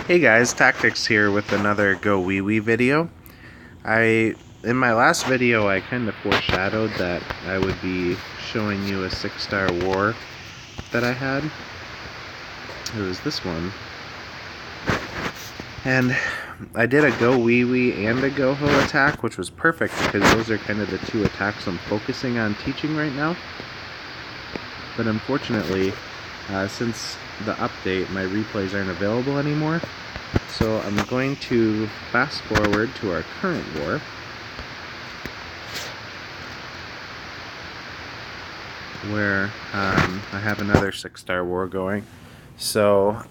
Hey guys, Tactics here with another Gowiwi video. In my last video, I kind of foreshadowed that I would be showing you a 6-star war that I had. It was this one. And I did a Gowiwi and a Goho attack, which was perfect because those are kind of the two attacks I'm focusing on teaching right now. But unfortunately, since the update, my replays aren't available anymore. So I'm going to fast forward to our current war. Where I have another 6-star war going. So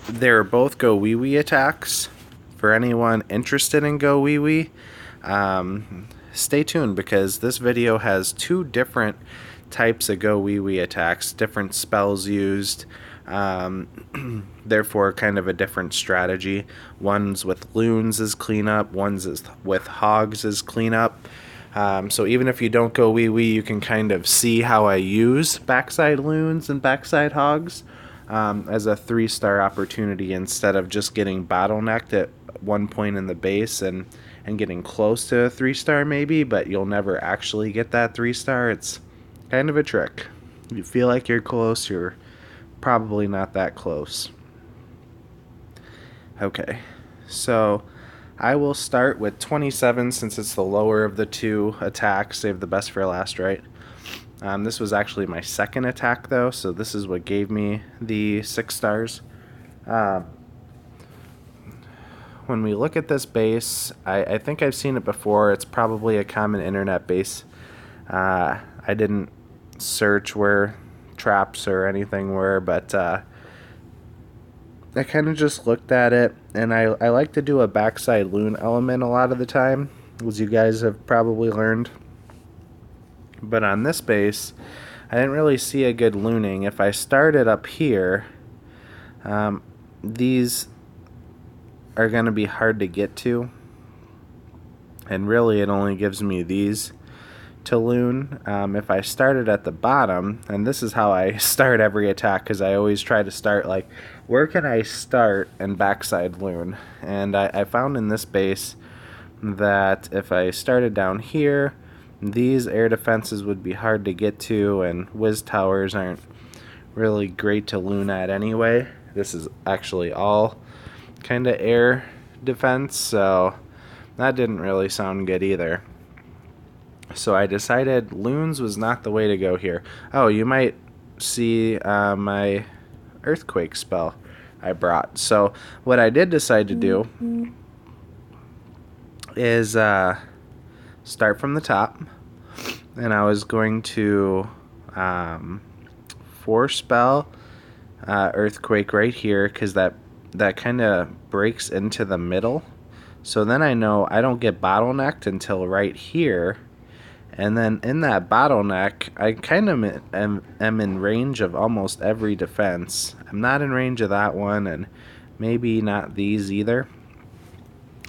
they're both Gowiwi attacks. For anyone interested in Gowiwi, stay tuned because this video has two different types of Gowiwi attacks, different spells used, therefore kind of a different strategy. One's with loons as cleanup, one's with hogs as cleanup. So even if you don't Gowiwi, you can kind of see how I use backside loons and backside hogs as a 3-star opportunity instead of just getting bottlenecked at one point in the base and getting close to a 3-star maybe, but you'll never actually get that 3-star. It's kind of a trick. You feel like you're close, you're probably not that close. Okay, so I will start with 27 since it's the lower of the two attacks. Save the best for last, right? This was actually my second attack though, so this is what gave me the 6 stars. When we look at this base, I think I've seen it before. It's probably a common internet base. I didn't search where traps or anything were, but I kind of just looked at it, and I like to do a backside loon element a lot of the time, as you guys have probably learned. But on this base, I didn't really see a good looning. If I started up here, these are going to be hard to get to, and really it only gives me these to loon. If I started at the bottom, and this is how I start every attack because I always try to start like, where can I start and backside loon? And I found in this base that if I started down here, these air defenses would be hard to get to, and whiz towers aren't really great to loon at anyway. This is actually all kind of air defense, so that didn't really sound good either. So I decided loons was not the way to go here. Oh, you might see my earthquake spell I brought. So what I did decide to do is start from the top, and I was going to 4-spell earthquake right here because that kind of breaks into the middle. So then I know I don't get bottlenecked until right here. And then in that bottleneck, I kind of am in range of almost every defense. I'm not in range of that one, and maybe not these either.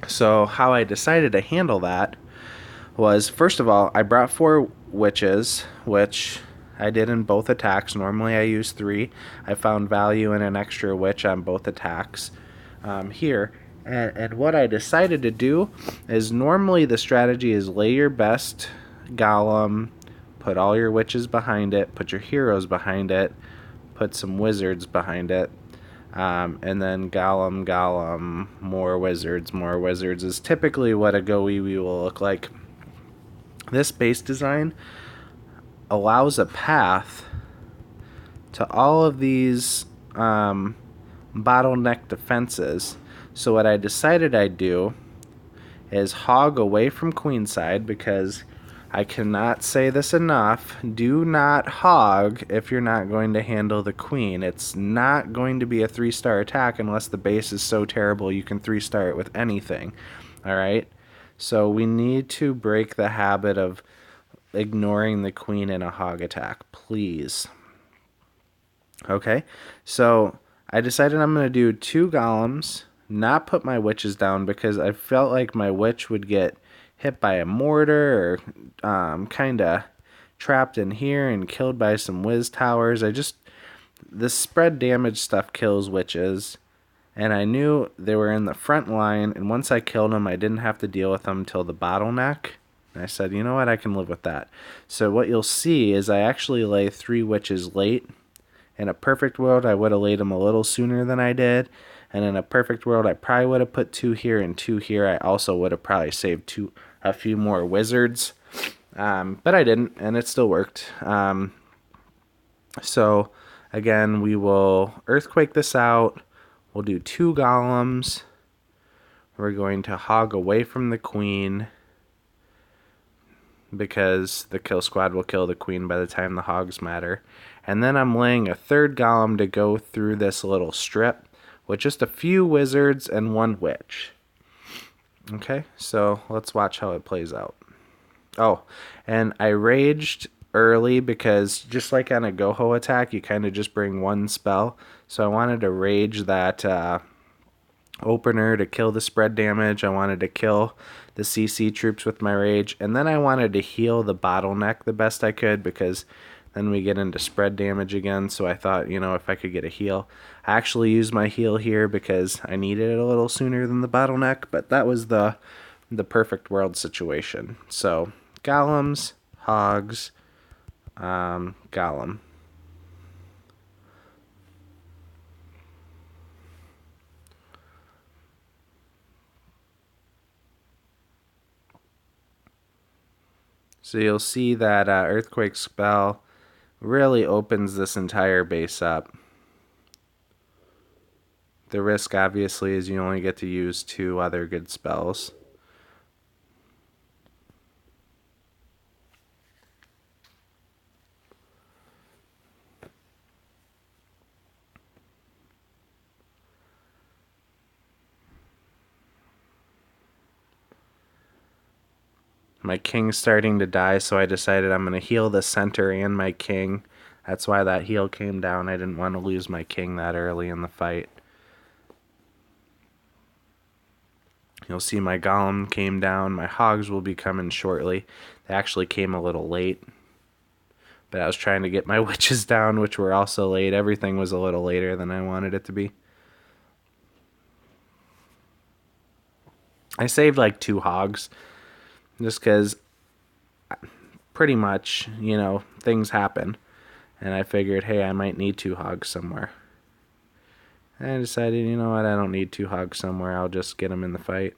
So how I decided to handle that was, first of all, I brought 4 witches, which I did in both attacks. Normally I use 3. I found value in an extra witch on both attacks here. And what I decided to do is, normally the strategy is lay your best golem, put all your witches behind it, put your heroes behind it, put some wizards behind it, and then golem, more wizards is typically what a Gowiwi will look like. This base design allows a path to all of these bottleneck defenses. So what I decided I'd do is hog away from queenside, because I cannot say this enough. Do not hog if you're not going to handle the queen. It's not going to be a 3-star attack unless the base is so terrible you can 3-star it with anything. Alright? So we need to break the habit of ignoring the queen in a hog attack, please. Okay? So I decided I'm going to do 2 golems, not put my witches down because I felt like my witch would get hit by a mortar or kind of trapped in here and killed by some whiz towers. The spread damage stuff kills witches, And I knew they were in the front line, and once I killed them, I didn't have to deal with them till the bottleneck. And I said, you know what, I can live with that. So what you'll see is I actually lay 3 witches late. In a perfect world, I would have laid them a little sooner than I did. And in a perfect world, I probably would have put 2 here and 2 here. I also would have probably saved a few more wizards. But I didn't, and it still worked. So, again, we will earthquake this out. We'll do 2 golems. We're going to hog away from the queen, because the kill squad will kill the queen by the time the hogs matter. And then I'm laying a 3rd golem to go through this little strip with just a few wizards and 1 witch. Okay, so let's watch how it plays out. Oh, and I raged early because just like on a Goho attack, you kind of just bring 1 spell. So I wanted to rage that opener to kill the spread damage. I wanted to kill the CC troops with my rage. And then I wanted to heal the bottleneck the best I could, because then we get into spread damage again. So I thought, if I could get a heal. I actually used my heal here because I needed it a little sooner than the bottleneck. But that was the perfect world situation. So golems, hogs, golem. So you'll see that earthquake spell really opens this entire base up. The risk, obviously, is you only get to use 2 other good spells. My king's starting to die, so I decided I'm going to heal the center and my king. That's why that heal came down. I didn't want to lose my king that early in the fight. You'll see my golem came down. My hogs will be coming shortly. They actually came a little late, but I was trying to get my witches down, which were also late. Everything was a little later than I wanted it to be. I saved like 2 hogs, just because pretty much, things happen. And I figured, hey, I might need 2 hogs somewhere. And I decided, you know what, I don't need 2 hogs somewhere. I'll just get them in the fight.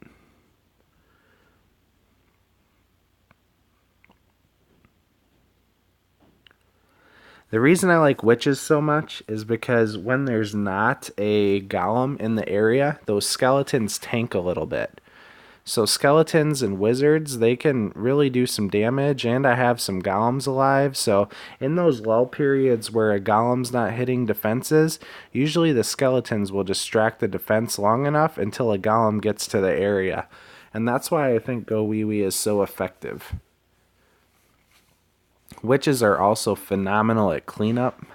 The reason I like witches so much is because when there's not a golem in the area, those skeletons tank a little bit. So skeletons and wizards, they can really do some damage, and I have some golems alive. So in those lull periods where a golem's not hitting defenses, usually the skeletons will distract the defense long enough until a golem gets to the area. And that's why I think Gowiwi is so effective. Witches are also phenomenal at cleanup,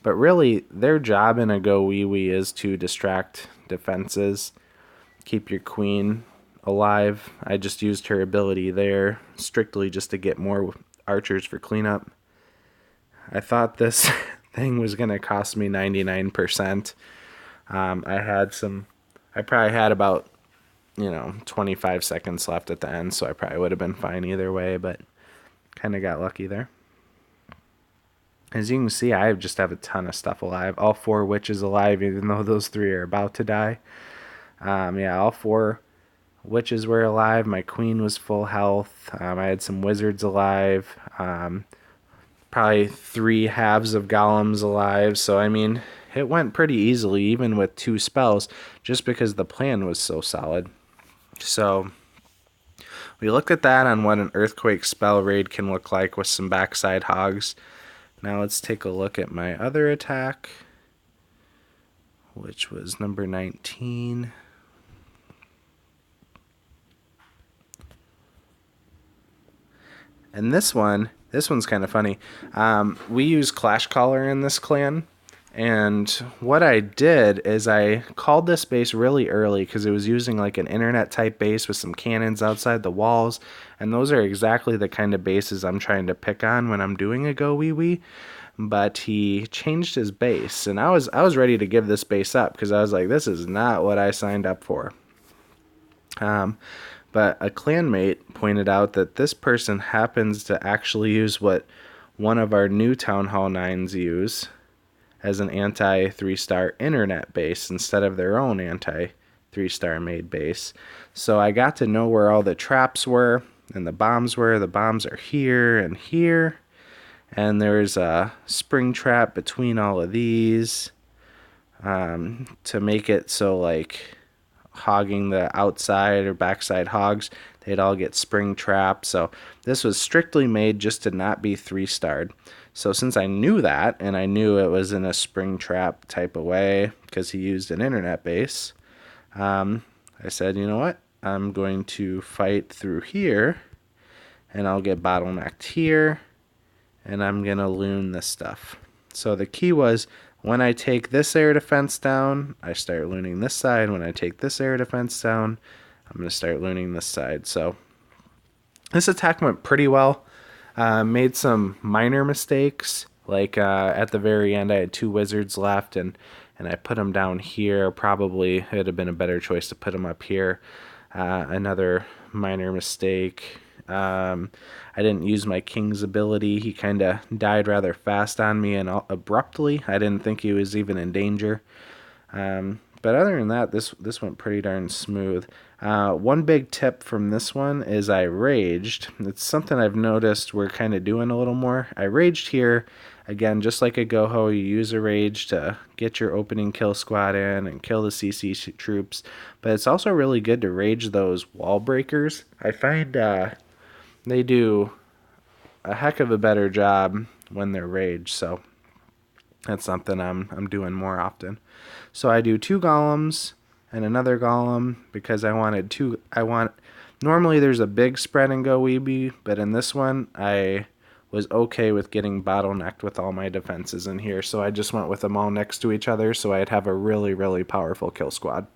but really their job in a Gowiwi is to distract defenses, keep your queen alive. I just used her ability there strictly just to get more archers for cleanup. I thought this thing was going to cost me 99%. I probably had about 25 seconds left at the end, so I probably would have been fine either way, but kind of got lucky there. As you can see, I just have a ton of stuff alive. All 4 witches alive, even though those 3 are about to die. All 4 witches were alive. My queen was full health. I had some wizards alive. Probably 3 halves of golems alive. So, it went pretty easily, even with 2 spells, just because the plan was so solid. So, we looked at that on what an earthquake spell raid can look like with some backside hogs. Now let's take a look at my other attack, which was number 19. And this one's kind of funny. We use Clash Caller in this clan. And what I did is I called this base really early because it was using like an internet type base with some cannons outside the walls. And those are exactly the kind of bases I'm trying to pick on when I'm doing a Gowiwi. but he changed his base, and I was ready to give this base up because I was like, this is not what I signed up for. But a clanmate pointed out that this person happens to actually use what one of our new Town Hall 9s use as an anti 3-star internet base instead of their own anti 3-star made base. So I got to know where all the traps were and the bombs were. The bombs are here and here. And there's a spring trap between all of these to make it so, like, hogging the outside or backside hogs, they'd all get spring trapped. So this was strictly made just to not be 3-starred. So since I knew that, and I knew it was in a spring trap type of way because he used an internet base, I said, you know what? I'm going to fight through here, and I'll get bottlenecked here, and I'm going to loon this stuff. So the key was, when I take this air defense down, I start looning this side. When I take this air defense down, I'm going to start looning this side. So this attack went pretty well. Made some minor mistakes. Like at the very end, I had 2 wizards left, and I put them down here. Probably it would have been a better choice to put them up here. Another minor mistake. I didn't use my king's ability. He kind of died rather fast on me and abruptly. I didn't think he was even in danger. But other than that, this went pretty darn smooth. One big tip from this one is I raged. It's something I've noticed we're kind of doing a little more. I raged here. Again, just like a Goho, you use a rage to get your opening kill squad in and kill the CC troops. But it's also really good to rage those wall breakers. I find they do a heck of a better job when they're raged. So that's something I'm doing more often. So I do 2 golems and another golem because I wanted 2. Normally there's a big spread in Gowiwi, but in this one I was okay with getting bottlenecked with all my defenses in here. So I just went with them all next to each other so I'd have a really, really powerful kill squad.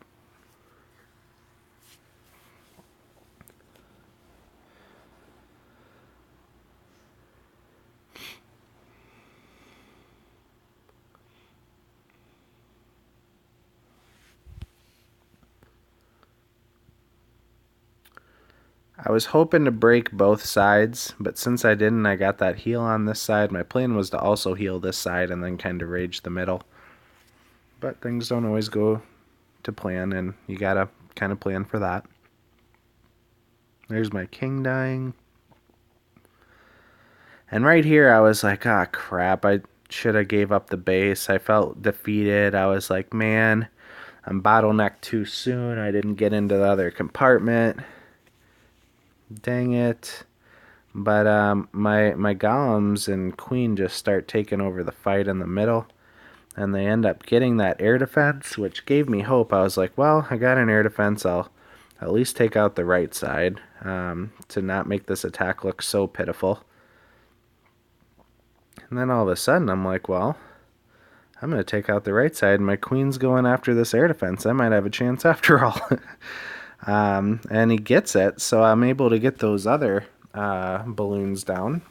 I was hoping to break both sides, but since I didn't, I got that heal on this side. My plan was to also heal this side and then kind of rage the middle. But things don't always go to plan, and you gotta kind of plan for that. There's my king dying. And right here, I was like, ah, crap, I should have gave up the base. I felt defeated. I was like, man, I'm bottlenecked too soon. I didn't get into the other compartment. Dang it. But my golems and queen just start taking over the fight in the middle. And they end up getting that air defense, which gave me hope. I was like, well, I got an air defense. I'll at least take out the right side to not make this attack look so pitiful. And then all of a sudden, I'm like, well, I'm going to take out the right side. My queen's going after this air defense. I might have a chance after all. And he gets it, so I'm able to get those other balloons down.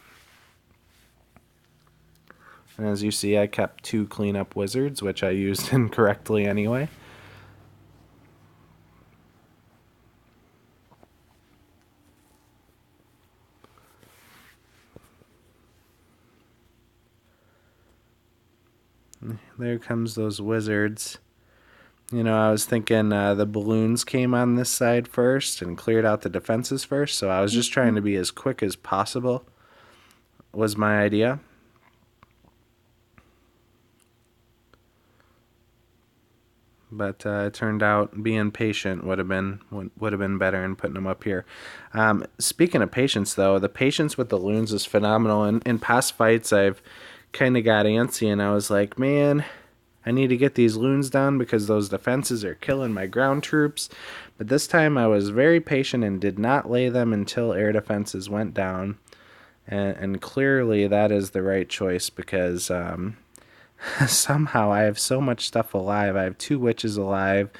And as you see, I kept 2 cleanup wizards, which I used incorrectly anyway. There comes those wizards. You know, I was thinking the balloons came on this side first and cleared out the defenses first, so I was just trying to be as quick as possible, was my idea. But it turned out being patient would have been better in putting them up here. Speaking of patience, though, the patience with the loons is phenomenal. In past fights, I've kind of got antsy, and I was like, man, I need to get these loons down because those defenses are killing my ground troops. But this time I was very patient and did not lay them until air defenses went down. And clearly that is the right choice because somehow I have so much stuff alive. I have 2 witches alive.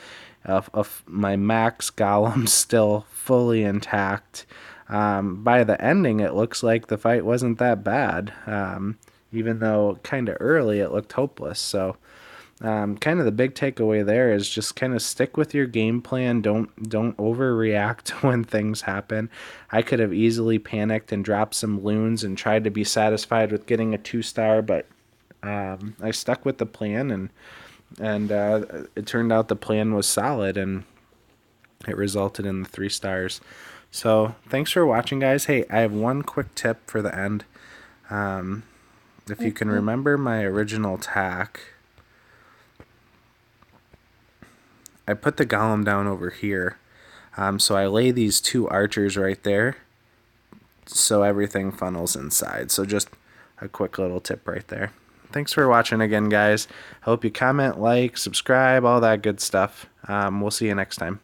My max golem still fully intact. By the ending, it looks like the fight wasn't that bad. even though kind of early it looked hopeless. So kind of the big takeaway there is just kind of stick with your game plan. Don't overreact when things happen. I could have easily panicked and dropped some loons and tried to be satisfied with getting a 2-star, but I stuck with the plan, and it turned out the plan was solid, and it resulted in the 3 stars. So thanks for watching, guys. Hey, I have one quick tip for the end. If you can remember my original tack, I put the golem down over here. So I lay these 2 archers right there so everything funnels inside. So just a quick little tip right there. Thanks for watching again, guys. I hope you comment, like, subscribe, all that good stuff. We'll see you next time.